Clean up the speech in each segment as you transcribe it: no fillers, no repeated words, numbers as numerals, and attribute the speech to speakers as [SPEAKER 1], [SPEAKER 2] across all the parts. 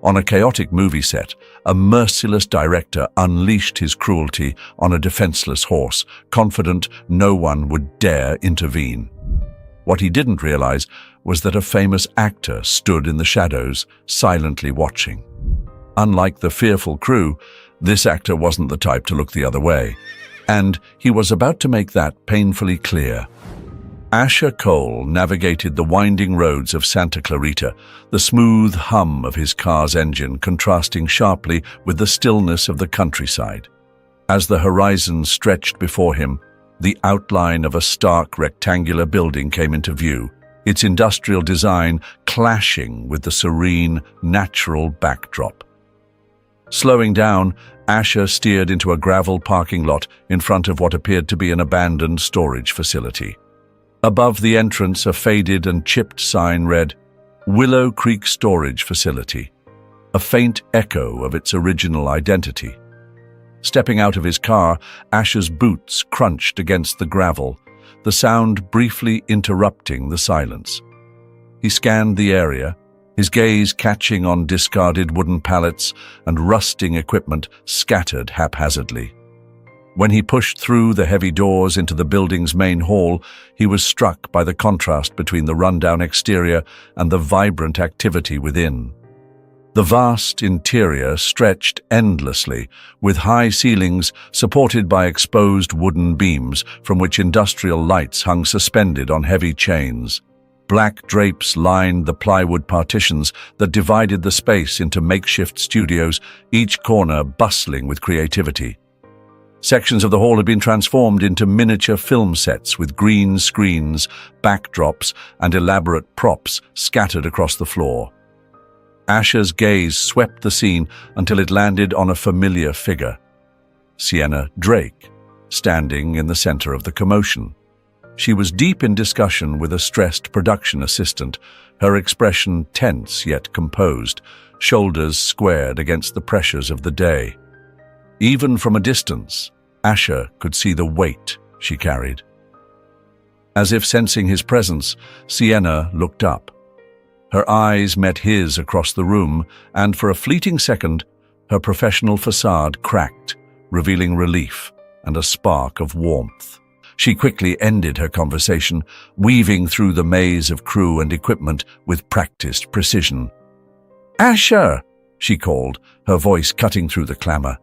[SPEAKER 1] On a chaotic movie set, a merciless director unleashed his cruelty on a defenseless horse, confident no one would dare intervene. What he didn't realize was that a famous actor stood in the shadows, silently watching. Unlike the fearful crew, this actor wasn't the type to look the other way, and he was about to make that painfully clear. Asher Cole navigated the winding roads of Santa Clarita, the smooth hum of his car's engine contrasting sharply with the stillness of the countryside. As the horizon stretched before him, the outline of a stark rectangular building came into view, its industrial design clashing with the serene, natural backdrop. Slowing down, Asher steered into a gravel parking lot in front of what appeared to be an abandoned storage facility. Above the entrance, a faded and chipped sign read, "Willow Creek Storage Facility," a faint echo of its original identity. Stepping out of his car, Asher's boots crunched against the gravel, the sound briefly interrupting the silence. He scanned the area, his gaze catching on discarded wooden pallets and rusting equipment scattered haphazardly. When he pushed through the heavy doors into the building's main hall, he was struck by the contrast between the rundown exterior and the vibrant activity within. The vast interior stretched endlessly, with high ceilings supported by exposed wooden beams from which industrial lights hung suspended on heavy chains. Black drapes lined the plywood partitions that divided the space into makeshift studios, each corner bustling with creativity. Sections of the hall had been transformed into miniature film sets with green screens, backdrops, and elaborate props scattered across the floor. Asher's gaze swept the scene until it landed on a familiar figure, Sienna Drake, standing in the center of the commotion. She was deep in discussion with a stressed production assistant, her expression tense yet composed, shoulders squared against the pressures of the day. Even from a distance, Asher could see the weight she carried. As if sensing his presence, Sienna looked up. Her eyes met his across the room, and for a fleeting second, her professional facade cracked, revealing relief and a spark of warmth. She quickly ended her conversation, weaving through the maze of crew and equipment with practiced precision. "Asher!" she called, her voice cutting through the clamor.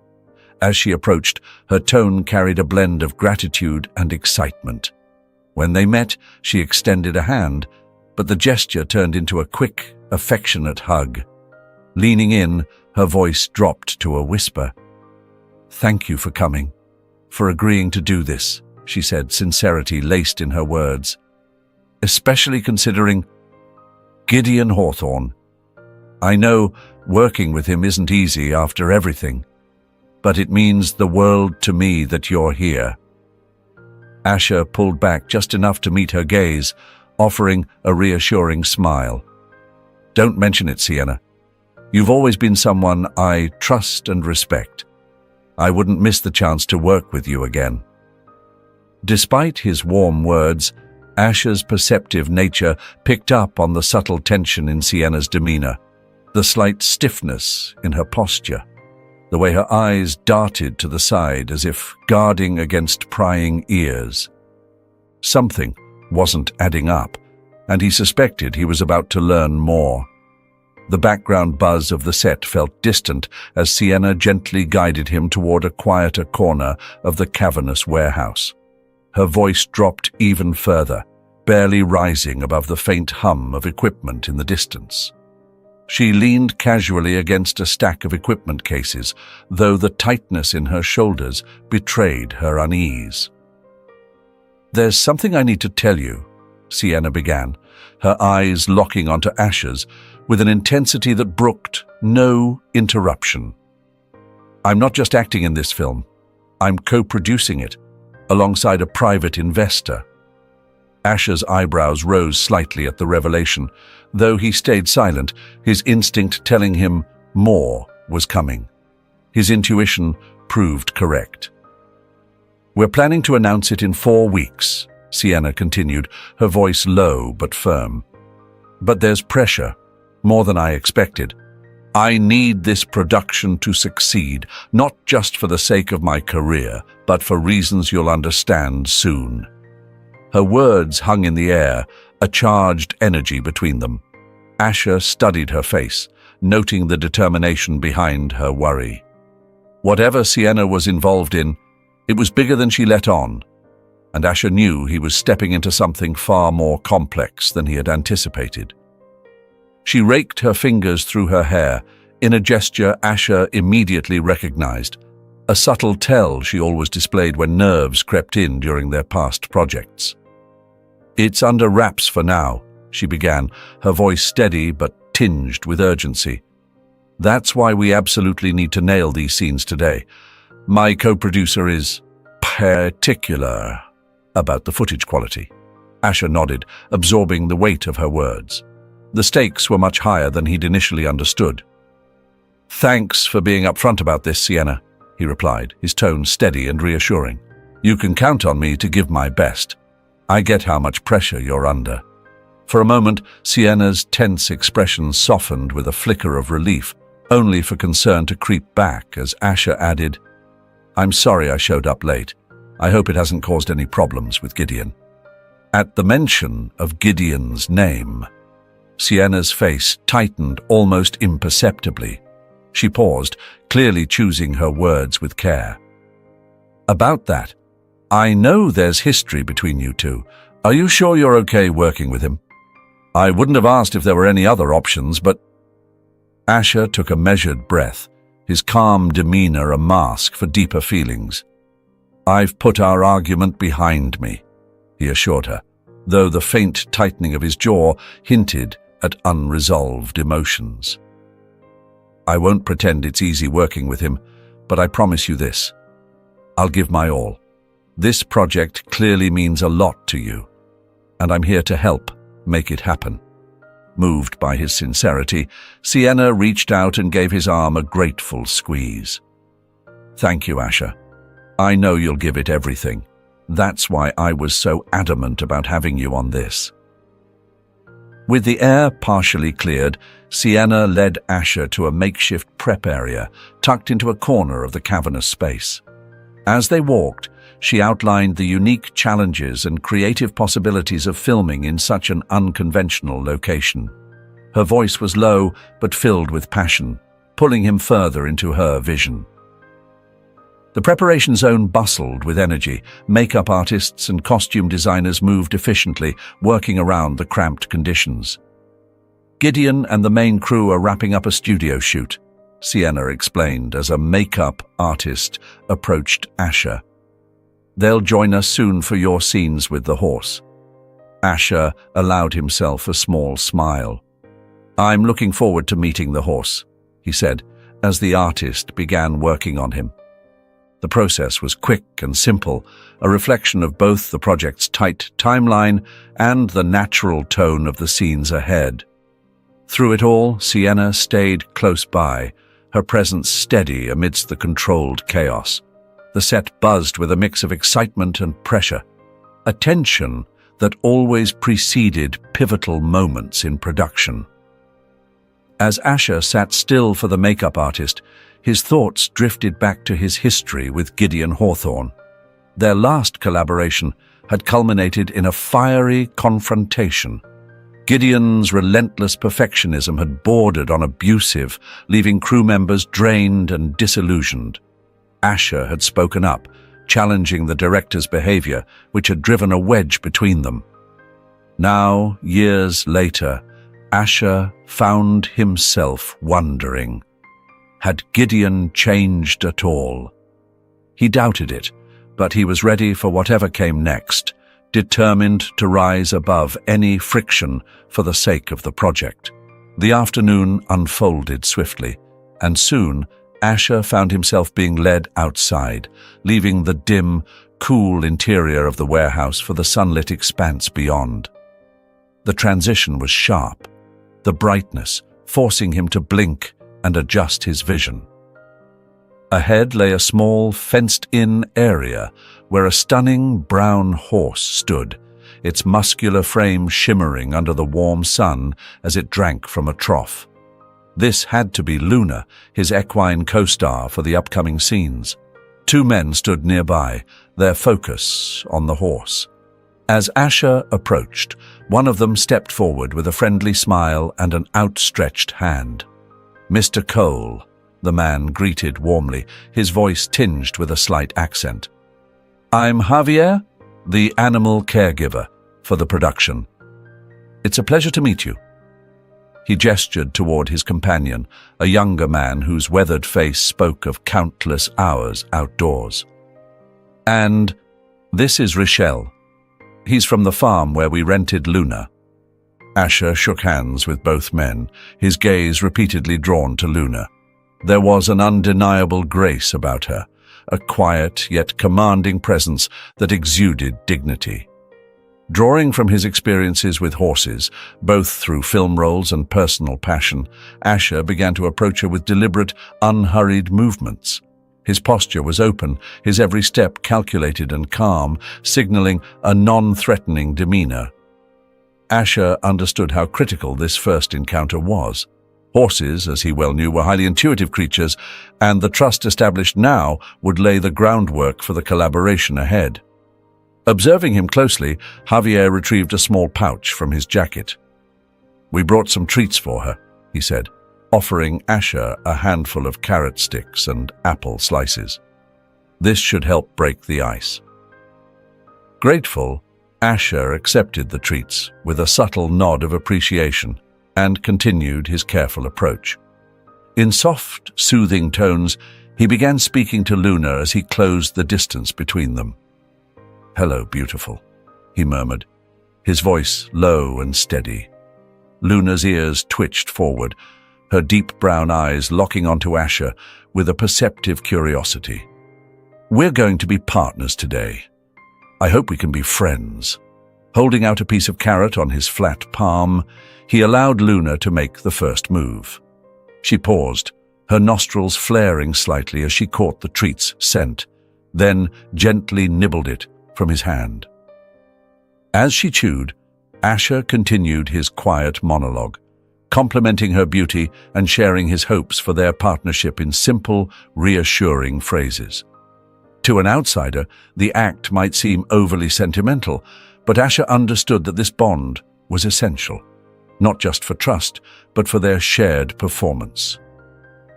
[SPEAKER 1] As she approached, her tone carried a blend of gratitude and excitement. When they met, she extended a hand, but the gesture turned into a quick, affectionate hug. Leaning in, her voice dropped to a whisper. "Thank you for coming, for agreeing to do this," she said, sincerity laced in her words. "Especially considering Gideon Hawthorne. I know working with him isn't easy after everything, but it means the world to me that you're here." Asher pulled back just enough to meet her gaze, offering a reassuring smile. "Don't mention it, Sienna. You've always been someone I trust and respect. I wouldn't miss the chance to work with you again." Despite his warm words, Asher's perceptive nature picked up on the subtle tension in Sienna's demeanor, the slight stiffness in her posture, the way her eyes darted to the side as if guarding against prying ears. Something wasn't adding up, and he suspected he was about to learn more. The background buzz of the set felt distant as Sienna gently guided him toward a quieter corner of the cavernous warehouse. Her voice dropped even further, barely rising above the faint hum of equipment in the distance. She leaned casually against a stack of equipment cases, though the tightness in her shoulders betrayed her unease. "There's something I need to tell you," Sienna began, her eyes locking onto Asher's with an intensity that brooked no interruption. "I'm not just acting in this film. I'm co-producing it, alongside a private investor." Asher's eyebrows rose slightly at the revelation, though he stayed silent, his instinct telling him more was coming. His intuition proved correct. "We're planning to announce it in 4 weeks, Sienna continued, her voice low but firm. "But there's pressure, more than I expected. I need this production to succeed, not just for the sake of my career, but for reasons you'll understand soon." Her words hung in the air, a charged energy between them. Asher studied her face, noting the determination behind her worry. Whatever Sienna was involved in, it was bigger than she let on, and Asher knew he was stepping into something far more complex than he had anticipated. She raked her fingers through her hair, in a gesture Asher immediately recognized, a subtle tell she always displayed when nerves crept in during their past projects. "It's under wraps for now," she began, her voice steady but tinged with urgency. "That's why we absolutely need to nail these scenes today. My co-producer is particular about the footage quality." Asher nodded, absorbing the weight of her words. The stakes were much higher than he'd initially understood. "Thanks for being upfront about this, Sienna," he replied, his tone steady and reassuring. "You can count on me to give my best. I get how much pressure you're under." For a moment, Sienna's tense expression softened with a flicker of relief, only for concern to creep back as Asher added, "I'm sorry I showed up late. I hope it hasn't caused any problems with Gideon." At the mention of Gideon's name, Sienna's face tightened almost imperceptibly. She paused, clearly choosing her words with care. "About that, I know there's history between you two. Are you sure you're okay working with him? I wouldn't have asked if there were any other options, but—" Asher took a measured breath, his calm demeanor a mask for deeper feelings. "I've put our argument behind me," he assured her, though the faint tightening of his jaw hinted at unresolved emotions. "I won't pretend it's easy working with him, but I promise you this. I'll give my all. This project clearly means a lot to you, and I'm here to help make it happen." Moved by his sincerity, Sienna reached out and gave his arm a grateful squeeze. "Thank you, Asher. I know you'll give it everything. That's why I was so adamant about having you on this." With the air partially cleared, Sienna led Asher to a makeshift prep area tucked into a corner of the cavernous space. As they walked, she outlined the unique challenges and creative possibilities of filming in such an unconventional location. Her voice was low but filled with passion, pulling him further into her vision. The preparation zone bustled with energy. Makeup artists and costume designers moved efficiently, working around the cramped conditions. "Gideon and the main crew are wrapping up a studio shoot," Sienna explained as a makeup artist approached Asher. "They'll join us soon for your scenes with the horse." Asher allowed himself a small smile. "I'm looking forward to meeting the horse," he said, as the artist began working on him. The process was quick and simple, a reflection of both the project's tight timeline and the natural tone of the scenes ahead. Through it all, Sienna stayed close by, her presence steady amidst the controlled chaos. The set buzzed with a mix of excitement and pressure, a tension that always preceded pivotal moments in production. As Asher sat still for the makeup artist, his thoughts drifted back to his history with Gideon Hawthorne. Their last collaboration had culminated in a fiery confrontation. Gideon's relentless perfectionism had bordered on abusive, leaving crew members drained and disillusioned. Asher had spoken up, challenging the director's behavior, which had driven a wedge between them. Now, years later, Asher found himself wondering, had Gideon changed at all? He doubted it, but he was ready for whatever came next, determined to rise above any friction for the sake of the project. The afternoon unfolded swiftly, and soon Asher found himself being led outside, leaving the dim, cool interior of the warehouse for the sunlit expanse beyond. The transition was sharp, the brightness forcing him to blink and adjust his vision. Ahead lay a small, fenced-in area where a stunning brown horse stood, its muscular frame shimmering under the warm sun as it drank from a trough. This had to be Luna, his equine co-star for the upcoming scenes. Two men stood nearby, their focus on the horse. As Asher approached, one of them stepped forward with a friendly smile and an outstretched hand. "Mr. Cole," the man greeted warmly, his voice tinged with a slight accent. "I'm Javier, the animal caregiver for the production. It's a pleasure to meet you." He gestured toward his companion, a younger man whose weathered face spoke of countless hours outdoors. "And this is Richelle. He's from the farm where we rented Luna." Asher shook hands with both men, his gaze repeatedly drawn to Luna. There was an undeniable grace about her, a quiet yet commanding presence that exuded dignity. Drawing from his experiences with horses, both through film roles and personal passion, Asher began to approach her with deliberate, unhurried movements. His posture was open, his every step calculated and calm, signaling a non-threatening demeanor. Asher understood how critical this first encounter was. Horses, as he well knew, were highly intuitive creatures, and the trust established now would lay the groundwork for the collaboration ahead. Observing him closely, Javier retrieved a small pouch from his jacket. "We brought some treats for her," he said, offering Asher a handful of carrot sticks and apple slices. "This should help break the ice." Grateful, Asher accepted the treats with a subtle nod of appreciation and continued his careful approach. In soft, soothing tones, he began speaking to Luna as he closed the distance between them. "Hello, beautiful," he murmured, his voice low and steady. Luna's ears twitched forward, her deep brown eyes locking onto Asher with a perceptive curiosity. "We're going to be partners today. I hope we can be friends." Holding out a piece of carrot on his flat palm, he allowed Luna to make the first move. She paused, her nostrils flaring slightly as she caught the treat's scent, then gently nibbled it from his hand. As she chewed, Asher continued his quiet monologue, complimenting her beauty and sharing his hopes for their partnership in simple, reassuring phrases. To an outsider, the act might seem overly sentimental, but Asher understood that this bond was essential, not just for trust, but for their shared performance.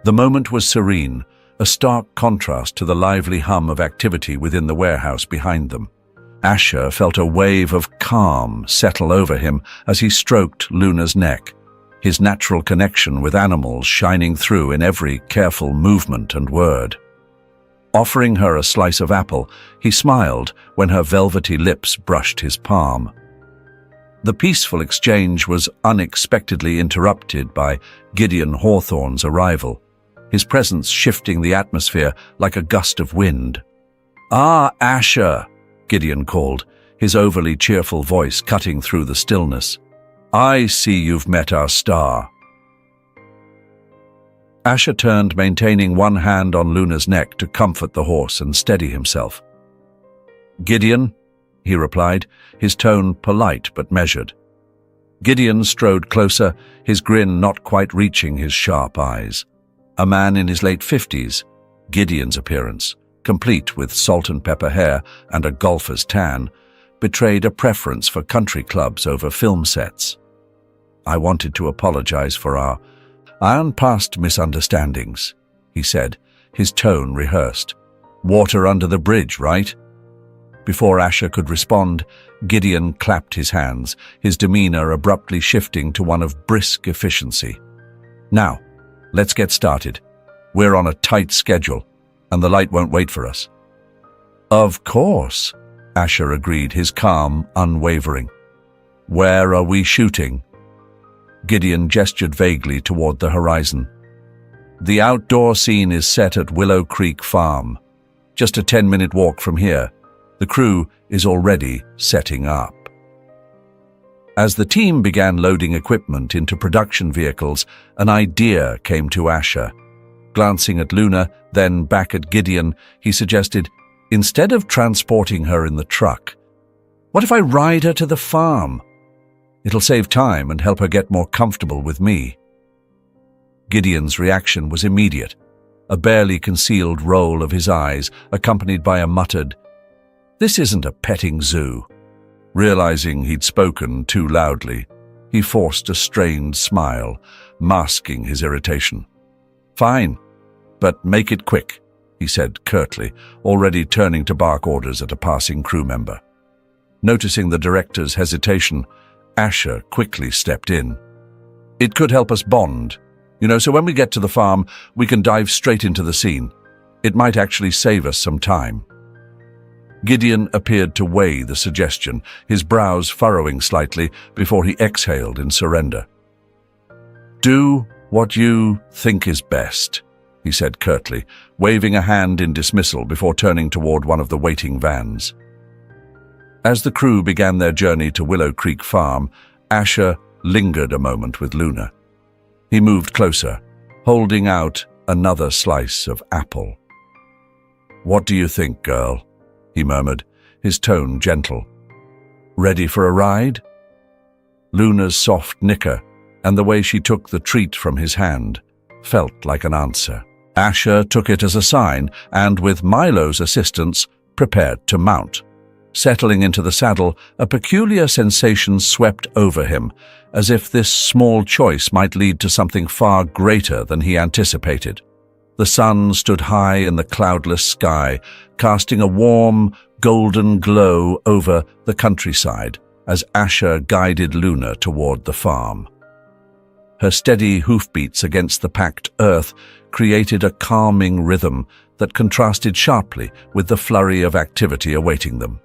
[SPEAKER 1] The moment was serene, a stark contrast to the lively hum of activity within the warehouse behind them. Asher felt a wave of calm settle over him as he stroked Luna's neck, his natural connection with animals shining through in every careful movement and word. Offering her a slice of apple, he smiled when her velvety lips brushed his palm. The peaceful exchange was unexpectedly interrupted by Gideon Hawthorne's arrival, his presence shifting the atmosphere like a gust of wind. "Ah, Asher," Gideon called, his overly cheerful voice cutting through the stillness. "I see you've met our star." Asher turned, maintaining one hand on Luna's neck to comfort the horse and steady himself. "Gideon," he replied, his tone polite but measured. Gideon strode closer, his grin not quite reaching his sharp eyes. A man in his late 50s, Gideon's appearance, complete with salt and pepper hair and a golfer's tan, betrayed a preference for country clubs over film sets. "I wanted to apologize for our past misunderstandings," he said, his tone rehearsed. "Water under the bridge, right?" Before Asher could respond, Gideon clapped his hands, his demeanor abruptly shifting to one of brisk efficiency. "Now, let's get started. We're on a tight schedule, and the light won't wait for us." "Of course," Asher agreed, his calm unwavering. "Where are we shooting?" Gideon gestured vaguely toward the horizon. "The outdoor scene is set at Willow Creek Farm, just a 10-minute walk from here. The crew is already setting up." As the team began loading equipment into production vehicles, an idea came to Asher. Glancing at Luna, then back at Gideon, he suggested, "Instead of transporting her in the truck, what if I ride her to the farm? It'll save time and help her get more comfortable with me." Gideon's reaction was immediate, a barely concealed roll of his eyes, accompanied by a muttered, "This isn't a petting zoo." Realizing he'd spoken too loudly, he forced a strained smile, masking his irritation. "Fine, but make it quick," he said curtly, already turning to bark orders at a passing crew member. Noticing the director's hesitation, Asher quickly stepped in. "It could help us bond. So when we get to the farm, we can dive straight into the scene. It might actually save us some time." Gideon appeared to weigh the suggestion, his brows furrowing slightly before he exhaled in surrender. "Do what you think is best," he said curtly, waving a hand in dismissal before turning toward one of the waiting vans. As the crew began their journey to Willow Creek Farm, Asher lingered a moment with Luna. He moved closer, holding out another slice of apple. "What do you think, girl?" he murmured, his tone gentle. "Ready for a ride?" Luna's soft nicker and the way she took the treat from his hand felt like an answer. Asher took it as a sign and, with Milo's assistance, prepared to mount. Settling into the saddle, a peculiar sensation swept over him, as if this small choice might lead to something far greater than he anticipated. The sun stood high in the cloudless sky, casting a warm, golden glow over the countryside as Asher guided Luna toward the farm. Her steady hoofbeats against the packed earth created a calming rhythm that contrasted sharply with the flurry of activity awaiting them.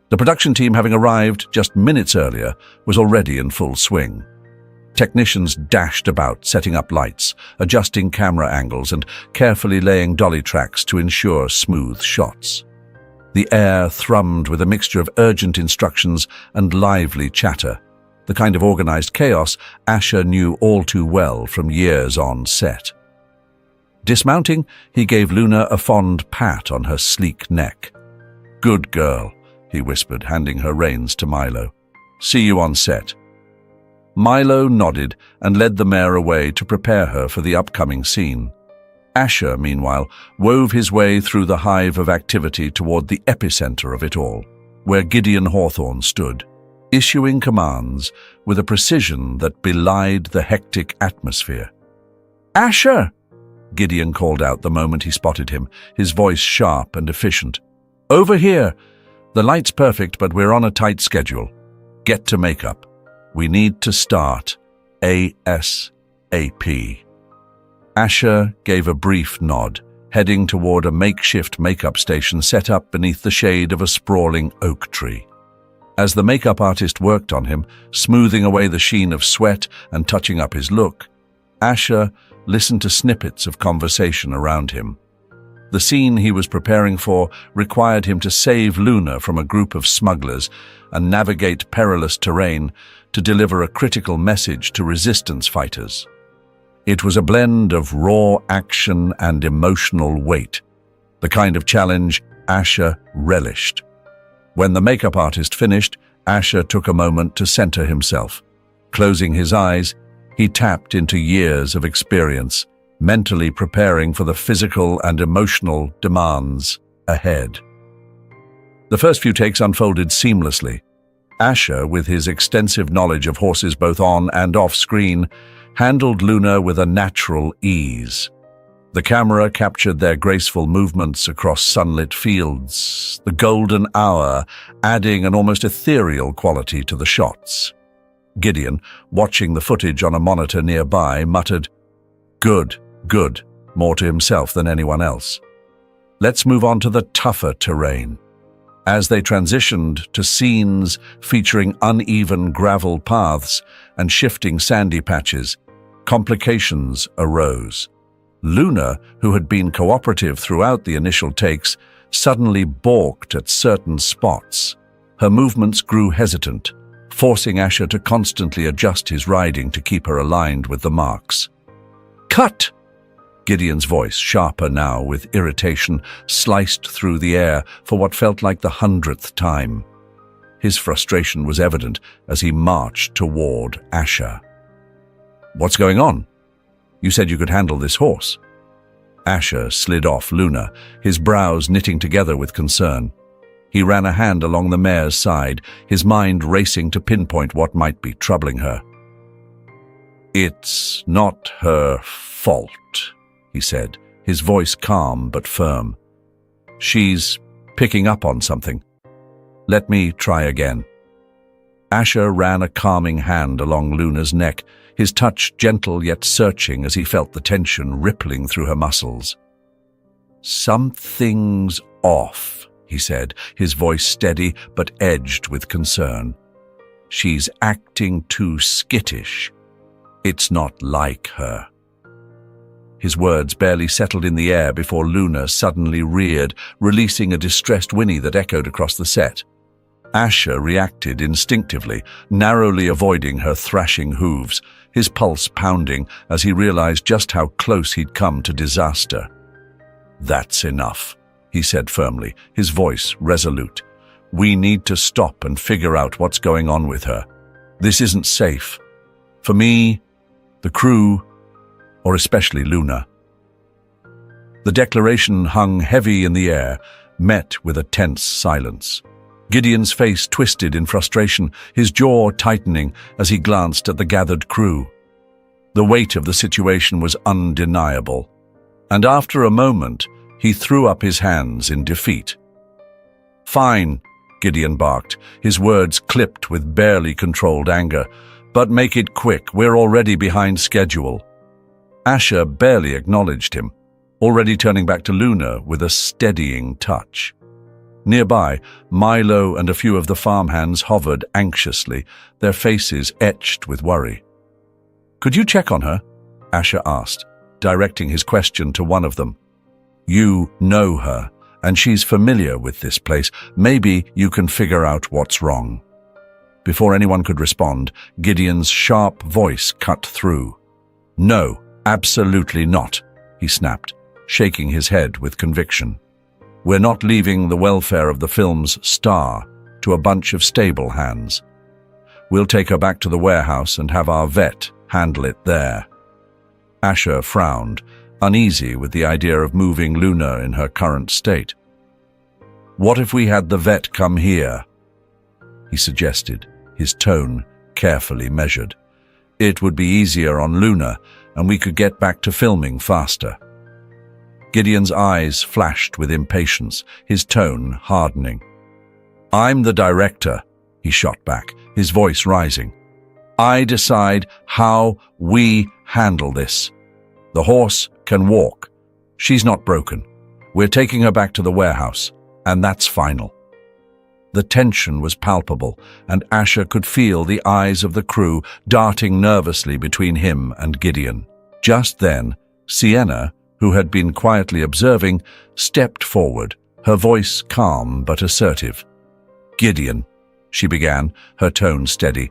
[SPEAKER 1] The production team, having arrived just minutes earlier, was already in full swing. Technicians dashed about, setting up lights, adjusting camera angles, and carefully laying dolly tracks to ensure smooth shots. The air thrummed with a mixture of urgent instructions and lively chatter, the kind of organized chaos Asher knew all too well from years on set. Dismounting, he gave Luna a fond pat on her sleek neck. "Good girl," he whispered, handing her reins to Milo. "See you on set." Milo nodded and led the mare away to prepare her for the upcoming scene. Asher, meanwhile, wove his way through the hive of activity toward the epicenter of it all, where Gideon Hawthorne stood, issuing commands with a precision that belied the hectic atmosphere. "Asher!" Gideon called out the moment he spotted him, his voice sharp and efficient. "Over here! The light's perfect, but we're on a tight schedule. Get to makeup. We need to start ASAP." Asher gave a brief nod, heading toward a makeshift makeup station set up beneath the shade of a sprawling oak tree. As the makeup artist worked on him, smoothing away the sheen of sweat and touching up his look, Asher listened to snippets of conversation around him. The scene he was preparing for required him to save Luna from a group of smugglers and navigate perilous terrain to deliver a critical message to resistance fighters. It was a blend of raw action and emotional weight, the kind of challenge Asher relished. When the makeup artist finished, Asher took a moment to center himself. Closing his eyes, he tapped into years of experience, mentally preparing for the physical and emotional demands ahead. The first few takes unfolded seamlessly. Asher, with his extensive knowledge of horses both on and off screen, handled Luna with a natural ease. The camera captured their graceful movements across sunlit fields, the golden hour adding an almost ethereal quality to the shots. Gideon, watching the footage on a monitor nearby, muttered, "Good, good," more to himself than anyone else. "Let's move on to the tougher terrain." As they transitioned to scenes featuring uneven gravel paths and shifting sandy patches, complications arose. Luna, who had been cooperative throughout the initial takes, suddenly balked at certain spots. Her movements grew hesitant, forcing Asher to constantly adjust his riding to keep her aligned with the marks. "Cut!" Gideon's voice, sharper now with irritation, sliced through the air for what felt like the 100th time. His frustration was evident as he marched toward Asher. "What's going on?" You said you could handle this horse." Asher slid off Luna, his brows knitting together with concern. He ran a hand along the mare's side, his mind racing to pinpoint what might be troubling her. "It's not her fault," he said, his voice calm but firm. "She's picking up on something. Let me try again." Asher ran a calming hand along Luna's neck, his touch gentle yet searching as he felt the tension rippling through her muscles. "Something's off," he said, his voice steady but edged with concern. "She's acting too skittish. It's not like her." His words barely settled in the air before Luna suddenly reared, releasing a distressed whinny that echoed across the set. Asher reacted instinctively, narrowly avoiding her thrashing hooves, his pulse pounding as he realized just how close he'd come to disaster. "That's enough," he said firmly, his voice resolute. "We need to stop and figure out what's going on with her. This isn't safe. For me, the crew, or especially Luna." The declaration hung heavy in the air, met with a tense silence. Gideon's face twisted in frustration, his jaw tightening as he glanced at the gathered crew. The weight of the situation was undeniable, and after a moment, he threw up his hands in defeat. "Fine," Gideon barked, his words clipped with barely controlled anger. "But make it quick, we're already behind schedule." Asher barely acknowledged him, already turning back to Luna with a steadying touch. Nearby, Milo and a few of the farmhands hovered anxiously, their faces etched with worry. "Could you check on her?" Asher asked, directing his question to one of them. "You know her, and she's familiar with this place. Maybe you can figure out what's wrong." Before anyone could respond, Gideon's sharp voice cut through. "No, absolutely not," he snapped, shaking his head with conviction. "We're not leaving the welfare of the film's star to a bunch of stable hands. We'll take her back to the warehouse and have our vet handle it there." Asher frowned, uneasy with the idea of moving Luna in her current state. "What if we had the vet come here?" he suggested, his tone carefully measured. "It would be easier on Luna, and we could get back to filming faster." Gideon's eyes flashed with impatience, his tone hardening. "I'm the director," he shot back, his voice rising. "I decide how we handle this. The horse can walk. She's not broken. We're taking her back to the warehouse, and that's final." The tension was palpable, and Asher could feel the eyes of the crew darting nervously between him and Gideon. Just then, Sienna, who had been quietly observing, stepped forward, her voice calm but assertive. "Gideon," she began, her tone steady,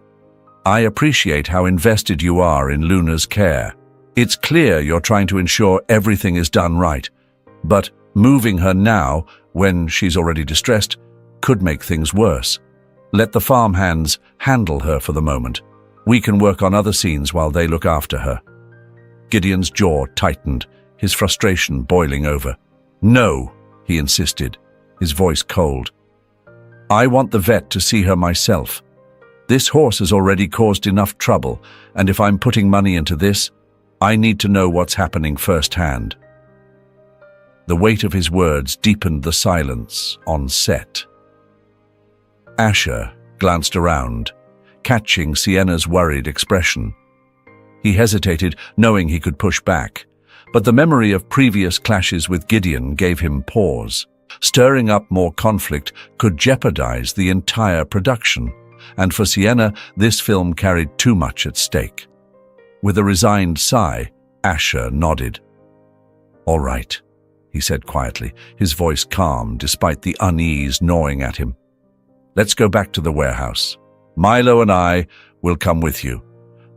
[SPEAKER 1] "I appreciate how invested you are in Luna's care. It's clear you're trying to ensure everything is done right, but moving her now, when she's already distressed, could make things worse. Let the farmhands handle her for the moment. We can work on other scenes while they look after her." Gideon's jaw tightened, his frustration boiling over. "No," he insisted, his voice cold. "I want the vet to see her myself. This horse has already caused enough trouble, and if I'm putting money into this, I need to know what's happening firsthand." The weight of his words deepened the silence on set. Asher glanced around, catching Sienna's worried expression. He hesitated, knowing he could push back, but the memory of previous clashes with Gideon gave him pause. Stirring up more conflict could jeopardize the entire production, and for Sienna, this film carried too much at stake. With a resigned sigh, Asher nodded. "All right," he said quietly, his voice calm despite the unease gnawing at him. "Let's go back to the warehouse. Milo and I will come with you.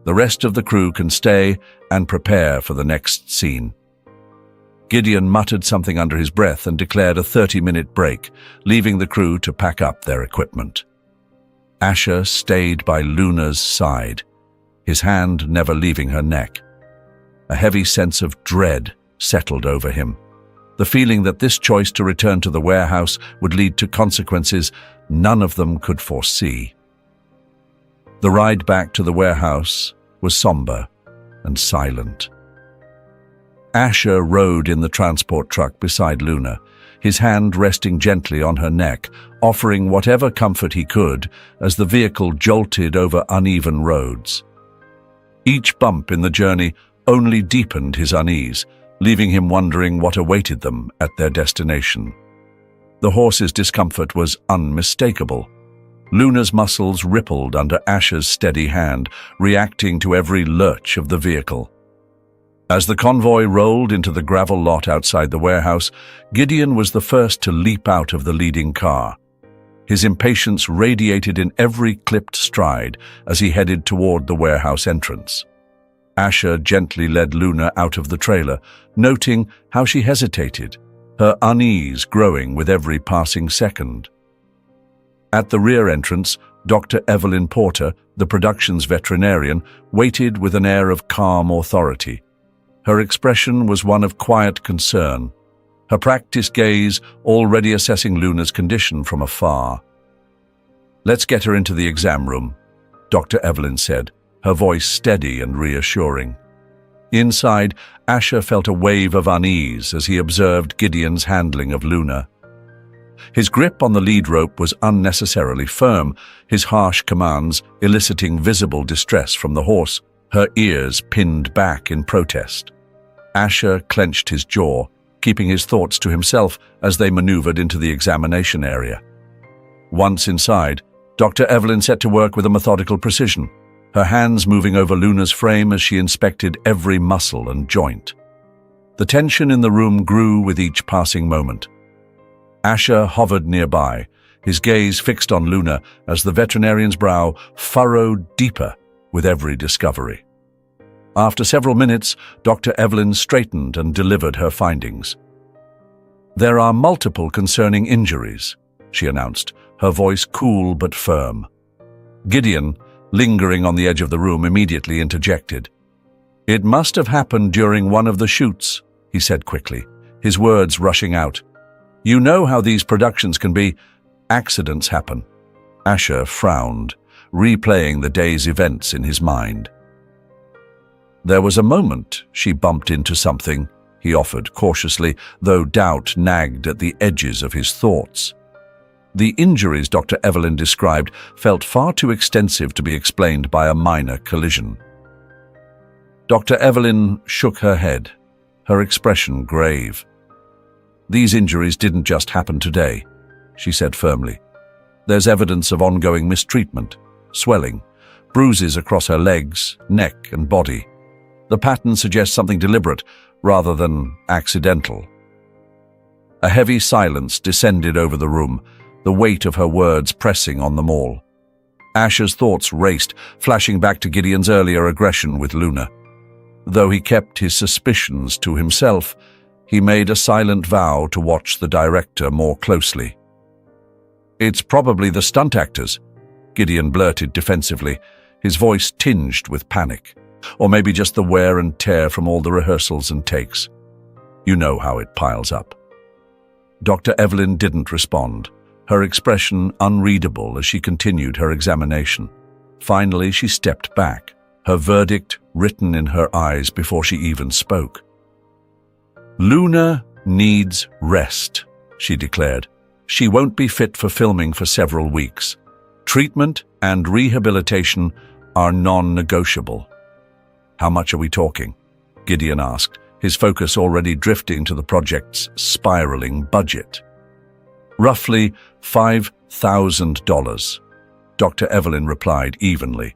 [SPEAKER 1] The rest of the crew can stay and prepare for the next scene." Gideon muttered something under his breath and declared a 30-minute break, leaving the crew to pack up their equipment. Asher stayed by Luna's side, his hand never leaving her neck. A heavy sense of dread settled over him. The feeling that this choice to return to the warehouse would lead to consequences none of them could foresee. The ride back to the warehouse was somber and silent. Asher rode in the transport truck beside Luna, his hand resting gently on her neck, offering whatever comfort he could as the vehicle jolted over uneven roads. Each bump in the journey only deepened his unease, leaving him wondering what awaited them at their destination. The horse's discomfort was unmistakable. Luna's muscles rippled under Asher's steady hand, reacting to every lurch of the vehicle. As the convoy rolled into the gravel lot outside the warehouse, Gideon was the first to leap out of the leading car. His impatience radiated in every clipped stride as he headed toward the warehouse entrance. Asher gently led Luna out of the trailer, noting how she hesitated, her unease growing with every passing second. At the rear entrance, Dr. Evelyn Porter, the production's veterinarian, waited with an air of calm authority. Her expression was one of quiet concern, her practiced gaze already assessing Luna's condition from afar. "Let's get her into the exam room," Dr. Evelyn said, her voice steady and reassuring. Inside, Asher felt a wave of unease as he observed Gideon's handling of Luna. His grip on the lead rope was unnecessarily firm, his harsh commands eliciting visible distress from the horse, her ears pinned back in protest. Asher clenched his jaw, keeping his thoughts to himself as they maneuvered into the examination area. Once inside, Dr. Evelyn set to work with a methodical precision, her hands moving over Luna's frame as she inspected every muscle and joint. The tension in the room grew with each passing moment. Asher hovered nearby, his gaze fixed on Luna as the veterinarian's brow furrowed deeper with every discovery. After several minutes, Dr. Evelyn straightened and delivered her findings. "There are multiple concerning injuries," she announced, her voice cool but firm. Gideon, lingering on the edge of the room, immediately interjected. "It must have happened during one of the shoots," he said quickly, his words rushing out. "You know how these productions can be. Accidents happen." Asher frowned, replaying the day's events in his mind. "There was a moment she bumped into something," he offered cautiously, though doubt nagged at the edges of his thoughts. The injuries Dr. Evelyn described felt far too extensive to be explained by a minor collision. Dr. Evelyn shook her head, her expression grave. "These injuries didn't just happen today," she said firmly. "There's evidence of ongoing mistreatment, swelling, bruises across her legs, neck, and body. The pattern suggests something deliberate rather than accidental." A heavy silence descended over the room, the weight of her words pressing on them all. Asher's thoughts raced, flashing back to Gideon's earlier aggression with Luna. Though he kept his suspicions to himself, he made a silent vow to watch the director more closely. "It's probably the stunt actors," Gideon blurted defensively, his voice tinged with panic. "Or maybe just the wear and tear from all the rehearsals and takes. You know how it piles up." Dr. Evelyn didn't respond, her expression unreadable as she continued her examination. Finally, she stepped back, her verdict written in her eyes before she even spoke. "Luna needs rest," she declared. "She won't be fit for filming for several weeks. Treatment and rehabilitation are non-negotiable." "How much are we talking?" Gideon asked, his focus already drifting to the project's spiraling budget. "Roughly $5,000, Dr. Evelyn replied evenly.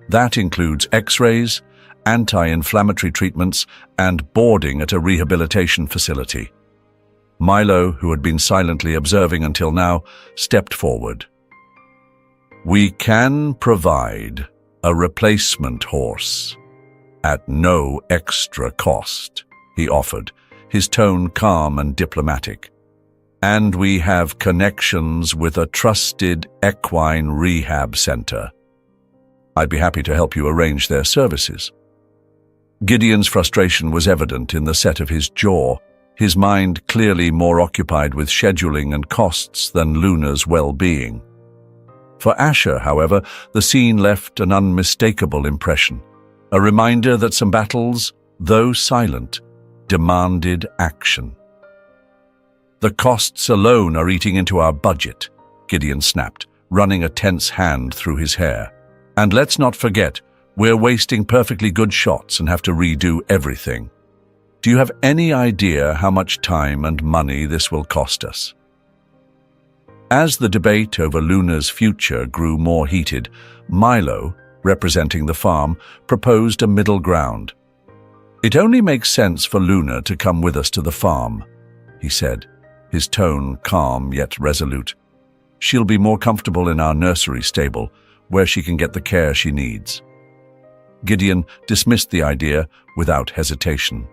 [SPEAKER 1] "That includes x-rays, anti-inflammatory treatments, and boarding at a rehabilitation facility." Milo, who had been silently observing until now, stepped forward. "We can provide a replacement horse at no extra cost," he offered, his tone calm and diplomatic. "And we have connections with a trusted equine rehab center. I'd be happy to help you arrange their services." Gideon's frustration was evident in the set of his jaw, his mind clearly more occupied with scheduling and costs than Luna's well-being. For Asher, however, the scene left an unmistakable impression, a reminder that some battles, though silent, demanded action. "The costs alone are eating into our budget," Gideon snapped, running a tense hand through his hair. "And let's not forget, we're wasting perfectly good shots and have to redo everything. Do you have any idea how much time and money this will cost us?" As the debate over Luna's future grew more heated, Milo, representing the farm, proposed a middle ground. "It only makes sense for Luna to come with us to the farm," he said, his tone calm yet resolute. "She'll be more comfortable in our nursery stable, where she can get the care she needs." Gideon dismissed the idea without hesitation.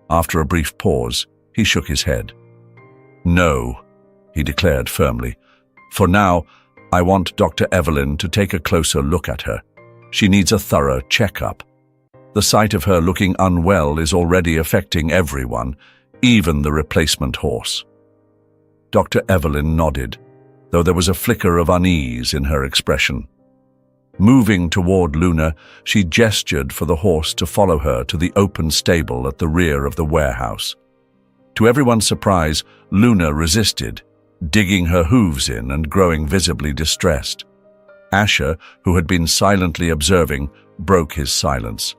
[SPEAKER 1] After a brief pause, he shook his head. "No," he declared firmly. "For now, I want Dr. Evelyn to take a closer look at her. She needs a thorough checkup. The sight of her looking unwell is already affecting everyone, even the replacement horse." Dr. Evelyn nodded, though there was a flicker of unease in her expression. Moving toward Luna, she gestured for the horse to follow her to the open stable at the rear of the warehouse. To everyone's surprise, Luna resisted, digging her hooves in and growing visibly distressed. Asher, who had been silently observing, broke his silence.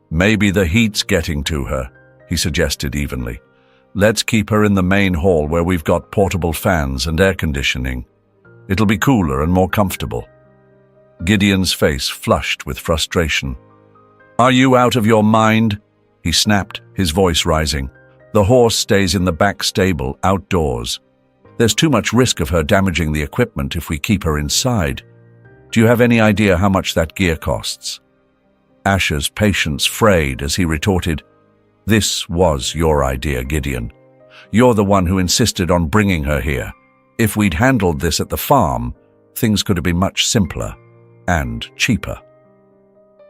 [SPEAKER 1] "Maybe the heat's getting to her," he suggested evenly. "Let's keep her in the main hall where we've got portable fans and air conditioning. It'll be cooler and more comfortable." Gideon's face flushed with frustration. "Are you out of your mind?" he snapped, his voice rising. "The horse stays in the back stable, outdoors. There's too much risk of her damaging the equipment if we keep her inside. Do you have any idea how much that gear costs?" Asher's patience frayed as he retorted, "This was your idea, Gideon. You're the one who insisted on bringing her here. If we'd handled this at the farm, things could have been much simpler and cheaper."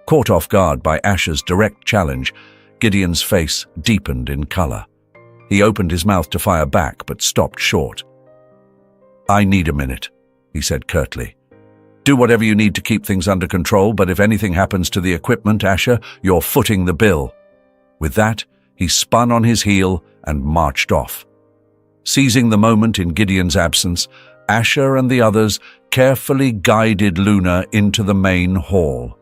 [SPEAKER 1] Caught off guard by Asher's direct challenge, Gideon's face deepened in color. He opened his mouth to fire back, but stopped short. "I need a minute," he said curtly. "Do whatever you need to keep things under control, but if anything happens to the equipment, Asher, you're footing the bill." With that, he spun on his heel and marched off. Seizing the moment in Gideon's absence, Asher and the others carefully guided Luna into the main hall.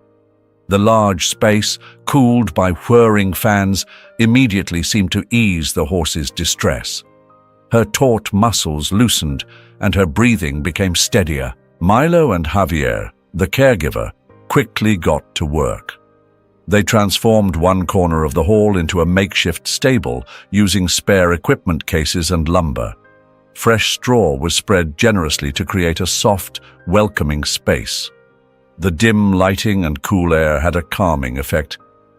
[SPEAKER 1] The large space, cooled by whirring fans, immediately seemed to ease the horse's distress. Her taut muscles loosened, and her breathing became steadier. Milo and Javier, the caregiver, quickly got to work. They transformed one corner of the hall into a makeshift stable using spare equipment cases and lumber. Fresh straw was spread generously to create a soft, welcoming space. The dim lighting and cool air had a calming effect,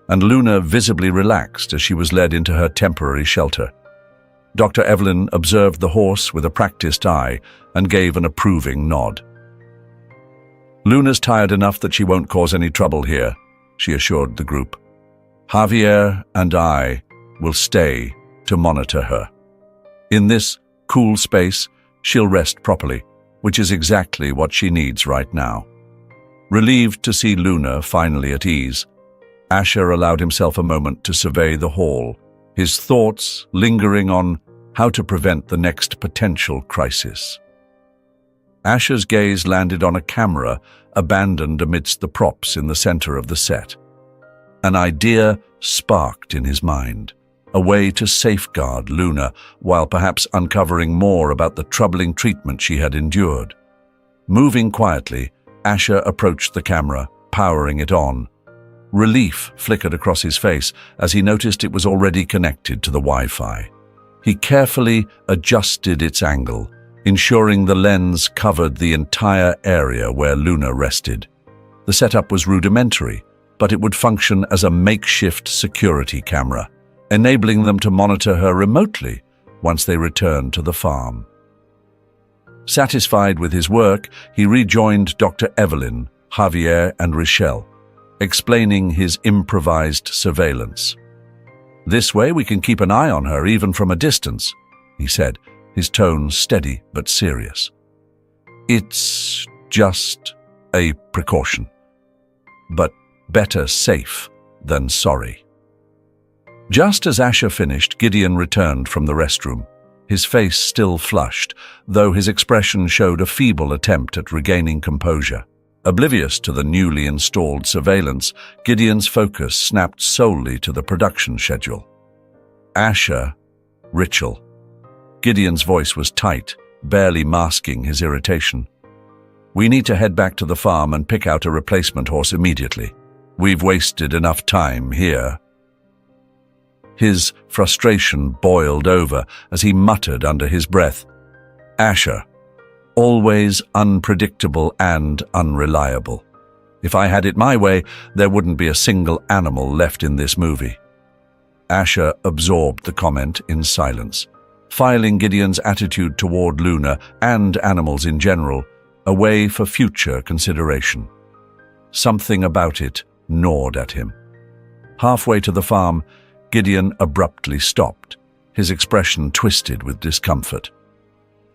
[SPEAKER 1] and Luna visibly relaxed as she was led into her temporary shelter. Dr. Evelyn observed the horse with a practiced eye and gave an approving nod. "Luna's tired enough that she won't cause any trouble here," she assured the group. "Javier and I will stay to monitor her. In this cool space, she'll rest properly, which is exactly what she needs right now." Relieved to see Luna finally at ease, Asher allowed himself a moment to survey the hall, his thoughts lingering on how to prevent the next potential crisis. Asher's gaze landed on a camera abandoned amidst the props in the center of the set. An idea sparked in his mind, a way to safeguard Luna while perhaps uncovering more about the troubling treatment she had endured. Moving quietly, Asher approached the camera, powering it on. Relief flickered across his face as he noticed it was already connected to the Wi-Fi. He carefully adjusted its angle, ensuring the lens covered the entire area where Luna rested. The setup was rudimentary, but it would function as a makeshift security camera, enabling them to monitor her remotely once they returned to the farm. Satisfied with his work, he rejoined Dr. Evelyn, Javier, and Rochelle. explaining his improvised surveillance. "This way we can keep an eye on her even from a distance," he said, his tone steady but serious. "It's just a precaution, but better safe than sorry." Just as Asher finished, Gideon returned from the restroom, his face still flushed, though his expression showed a feeble attempt at regaining composure. Oblivious to the newly installed surveillance, Gideon's focus snapped solely to the production schedule. "Asher, Rachel." Gideon's voice was tight, barely masking his irritation. "We need to head back to the farm and pick out a replacement horse immediately. We've wasted enough time here." His frustration boiled over as he muttered under his breath, "Asher, always unpredictable and unreliable. If I had it my way, there wouldn't be a single animal left in this movie." Asher absorbed the comment in silence, filing Gideon's attitude toward Luna and animals in general away for future consideration. Something about it gnawed at him. Halfway to the farm, Gideon abruptly stopped, his expression twisted with discomfort.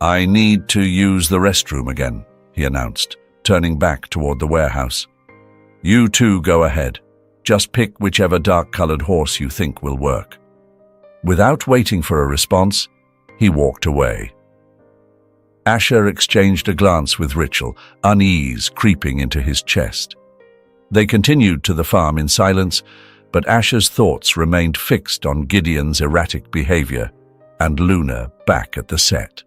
[SPEAKER 1] "I need to use the restroom again," he announced, turning back toward the warehouse. "You two go ahead. Just pick whichever dark-colored horse you think will work." Without waiting for a response, he walked away. Asher exchanged a glance with Rachel, unease creeping into his chest. They continued to the farm in silence, but Asher's thoughts remained fixed on Gideon's erratic behavior and Luna back at the set.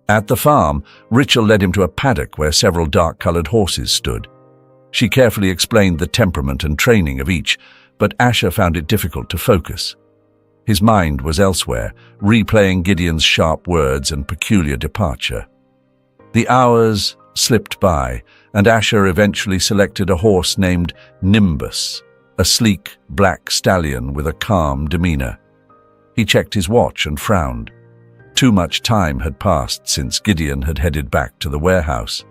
[SPEAKER 1] At the farm, Rachel led him to a paddock where several dark-colored horses stood. She carefully explained the temperament and training of each, but Asher found it difficult to focus. His mind was elsewhere, replaying Gideon's sharp words and peculiar departure. The hours slipped by, and Asher eventually selected a horse named Nimbus, a sleek black stallion with a calm demeanor. He checked his watch and frowned. Too much time had passed since Gideon had headed back to the warehouse.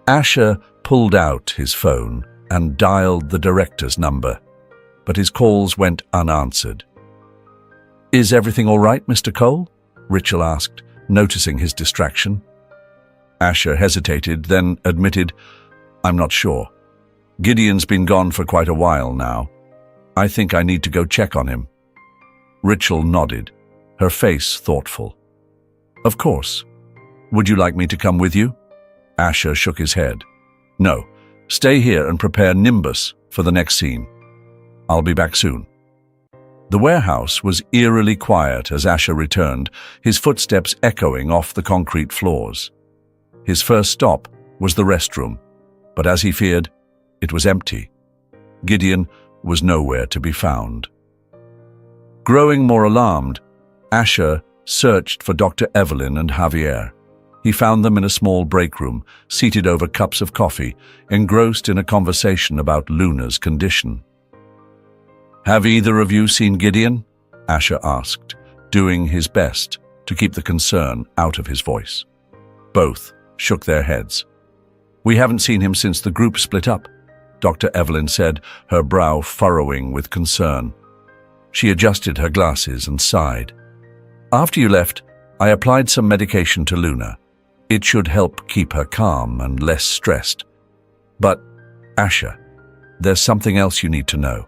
[SPEAKER 1] Asher pulled out his phone and dialed the director's number, but his calls went unanswered. "Is everything all right, Mr. Cole?" Rachel asked, noticing his distraction. Asher hesitated, then admitted, "I'm not sure. Gideon's been gone for quite a while now. I think I need to go check on him." Rachel nodded, her face thoughtful. "Of course. Would you like me to come with you?" Asher shook his head. "No, stay here and prepare Nimbus for the next scene. I'll be back soon." The warehouse was eerily quiet as Asher returned, his footsteps echoing off the concrete floors. His first stop was the restroom, but as he feared, it was empty. Gideon was nowhere to be found. Growing more alarmed, Asher searched for Dr. Evelyn and Javier. He found them in a small break room, seated over cups of coffee, engrossed in a conversation about Luna's condition. "Have either of you seen Gideon?" Asher asked, doing his best to keep the concern out of his voice. Both shook their heads. "We haven't seen him since the group split up," Dr. Evelyn said, her brow furrowing with concern. She adjusted her glasses and sighed. "After you left, I applied some medication to Luna. It should help keep her calm and less stressed. But, Asher, there's something else you need to know."